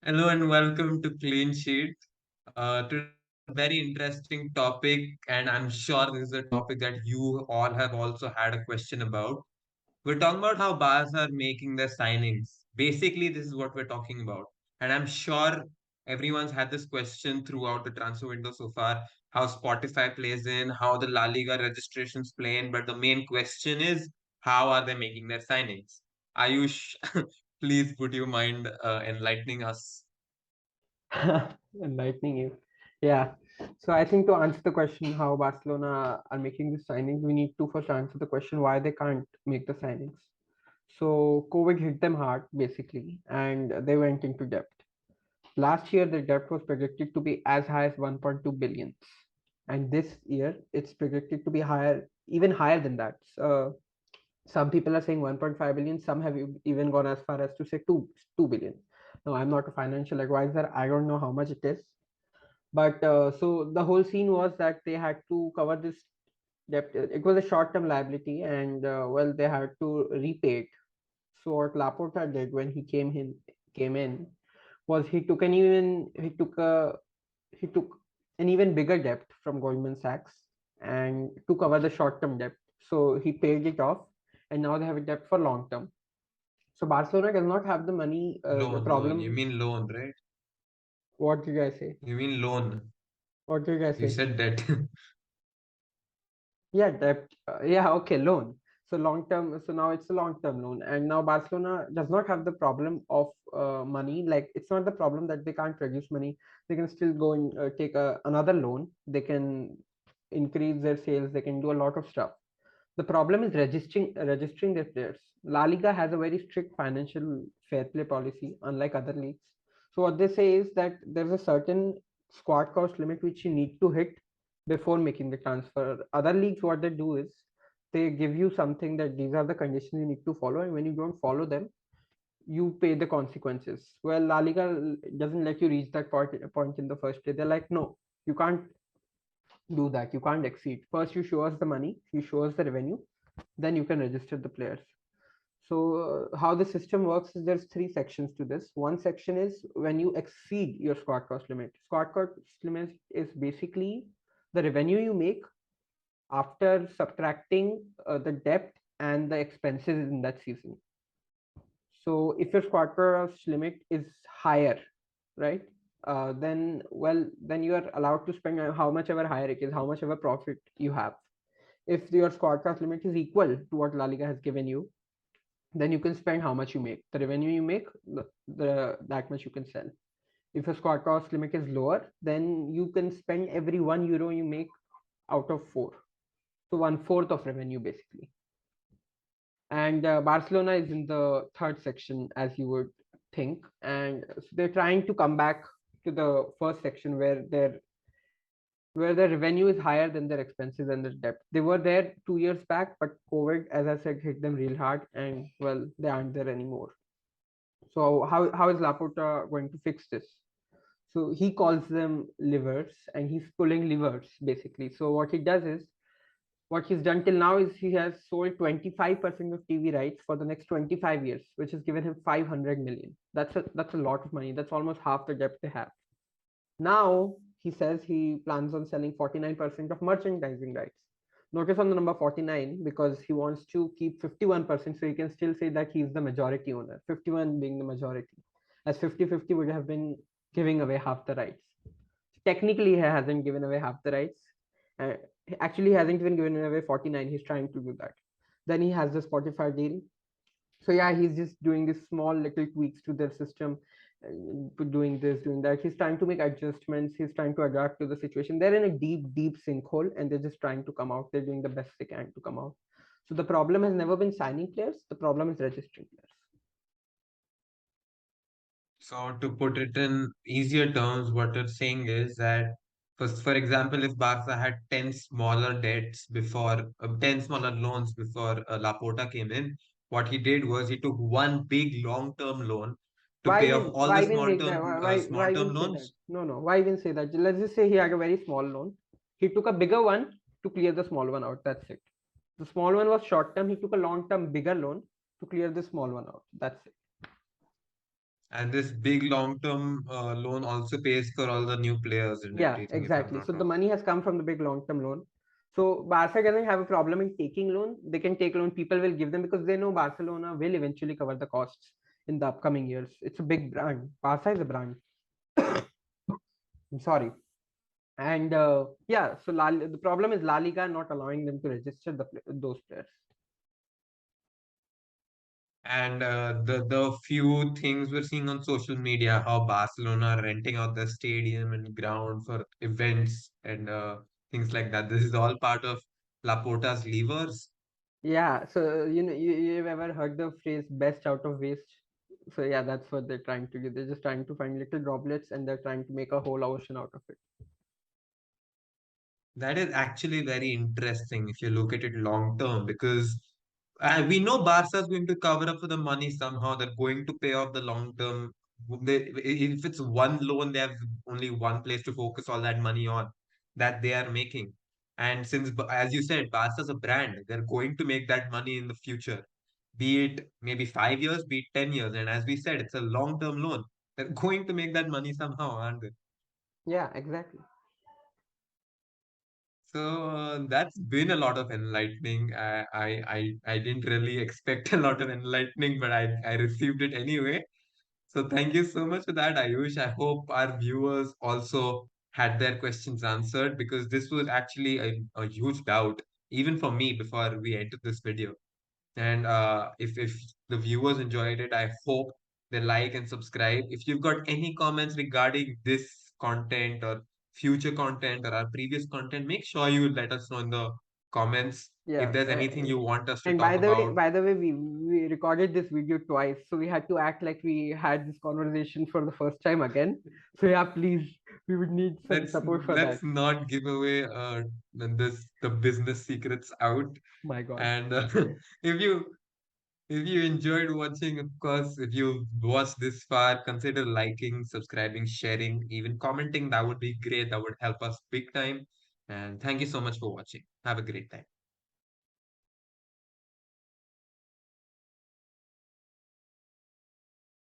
Hello and welcome to Clean Sheet. Today we have a very interesting topic, and I'm sure this is a topic that you all have also had a question about. We're talking about how bars are making their signings. Basically, this is what we're talking about. And I'm sure everyone's had this question throughout the transfer window so far, how Spotify plays in, how the La Liga registrations play in. But the main question is, how are they making their signings? Ayush, please would you mind enlightening us? Enlightening you. Yeah. So I think to answer the question how Barcelona are making the signings, we need to first answer the question why they can't make the signings. So COVID hit them hard basically, and they went into debt. Last year, the debt was predicted to be as high as 1.2 billion, and this year it's predicted to be higher, even higher than that. Some people are saying 1.5 billion. Some have even gone as far as to say 2 billion. No, I'm not a financial advisor. I don't know how much it is, but so the whole scene was that they had to cover this debt. It was a short-term liability, and well, they had to repay it. So what Laporta did when he came in was he took an even bigger debt from Goldman Sachs and to cover the short-term debt. So he paid it off, and now they have a debt for long term. So Barcelona does not have the money. The Loan. You problem. mean loan, right? What did I say? You mean loan. What did I You say? said debt. Yeah, debt. Yeah, okay, loan. So long term. So now it's a long term loan, and now Barcelona does not have the problem of money. Like it's not the problem that they can't produce money. They can still go and take another loan. They can increase their sales. They can do a lot of stuff. The problem is registering their players. La Liga has a very strict financial fair play policy, unlike other leagues. So what they say is that there's a certain squad cost limit which you need to hit before making the transfer. Other leagues, what they do is they give you something that these are the conditions you need to follow, and when you don't follow them, you pay the consequences. Well, La Liga doesn't let you reach that point in the first place. They're like, no, you can't do that. You can't exceed. First, you show us the money, you show us the revenue, then you can register the players. So how the system works is there's three sections to this. One section is when you exceed your squad cost limit. Squad cost limit is basically the revenue you make after subtracting the debt and the expenses in that season. So if your squad cost limit is higher, right? Then you are allowed to spend how much ever higher it is, how much ever profit you have. If your squad cost limit is equal to what La Liga has given you, then you can spend how much you make. The revenue you make, the that much you can sell. If your squad cost limit is lower, then you can spend every €1 you make out of four. So one fourth of revenue basically. And Barcelona is in the third section, as you would think, and so they're trying to come back to the first section where their revenue is higher than their expenses and their debt. They were there 2 years back, but COVID, as I said, hit them real hard, and well, they aren't there anymore. So how is Laporta going to fix this? So he calls them levers, and he's pulling levers basically. So what he does is what he's done till now is he has sold 25% of TV rights for the next 25 years, which has given him 500 million. That's a lot of money. That's almost half the debt they have. Now he says he plans on selling 49% of merchandising rights. Notice on the number 49 because he wants to keep 51% so he can still say that he's the majority owner, 51 being the majority. As 50-50 would have been giving away half the rights. Technically, he hasn't given away half the rights. Uh, Actually, he hasn't even given away 49. He's trying to do that. Then he has the Spotify deal. So yeah, he's just doing this small little tweaks to their system, doing this, doing that. He's trying to make adjustments. He's trying to adapt to the situation. They're in a deep sinkhole, and they're just trying to come out. They're doing the best they can to come out. So the problem has never been signing players. The problem is registering players. So to put it in easier terms, what you're saying is that, for example, if Barca had 10 smaller debts before, 10 smaller loans before Laporta came in, what he did was he took one big long-term loan to pay off all the Why even make that? Why small-term even say that? loans. No, no. Why even say that? Let's just say he had a very small loan. He took a bigger one to clear the small one out. That's it. The small one was short term. He took a long term bigger loan to clear the small one out. That's it. And this big long-term loan also pays for all the new players and Yeah, everything, if I'm exactly. not So the wrong. money has come from the big long-term loan. So Barca doesn't have a problem in taking loan. They can take loan. People will give them because they know Barcelona will eventually cover the costs in the upcoming years. It's a big brand. Barca is a brand. I'm sorry. And yeah, so the problem is La Liga not allowing them to register those players. And the few things we're seeing on social media, how Barcelona are renting out the stadium and ground for events and things like that. This is all part of Laporta's levers. Yeah, so you've ever heard the phrase "best out of waste"? So yeah, that's what they're trying to do. They're just trying to find little droplets and they're trying to make a whole ocean out of it. That is actually very interesting if you look at it long term, because we know Barca is going to cover up for the money somehow. They're going to pay off the long term. If it's one loan, they have only one place to focus all that money on that they are making. And since, as you said, Barca is a brand, they're going to make that money in the future, be it maybe 5 years, be it 10 years. And as we said, it's a long term loan. They're going to make that money somehow, aren't they? Yeah, exactly. So that's been a lot of enlightening. I didn't really expect a lot of enlightening, but I received it anyway. So thank you so much for that, Ayush. I hope our viewers also had their questions answered, because this was actually a huge doubt, even for me, before we entered this video. And if the viewers enjoyed it, I hope they like and subscribe. If you've got any comments regarding this content or future content or our previous content, make sure you let us know in the comments if Yeah, there's anything you want us to and talk about. by the way, we recorded this video twice, so we had to act like we had this conversation for the first time again. So yeah, please, we would need some Let's support for that. let's not give away the business secrets out. My God. And if you if you enjoyed watching, of course, if you watched this far, consider liking, subscribing, sharing, even commenting. That would be great. That would help us big time. And thank you so much for watching. Have a great time.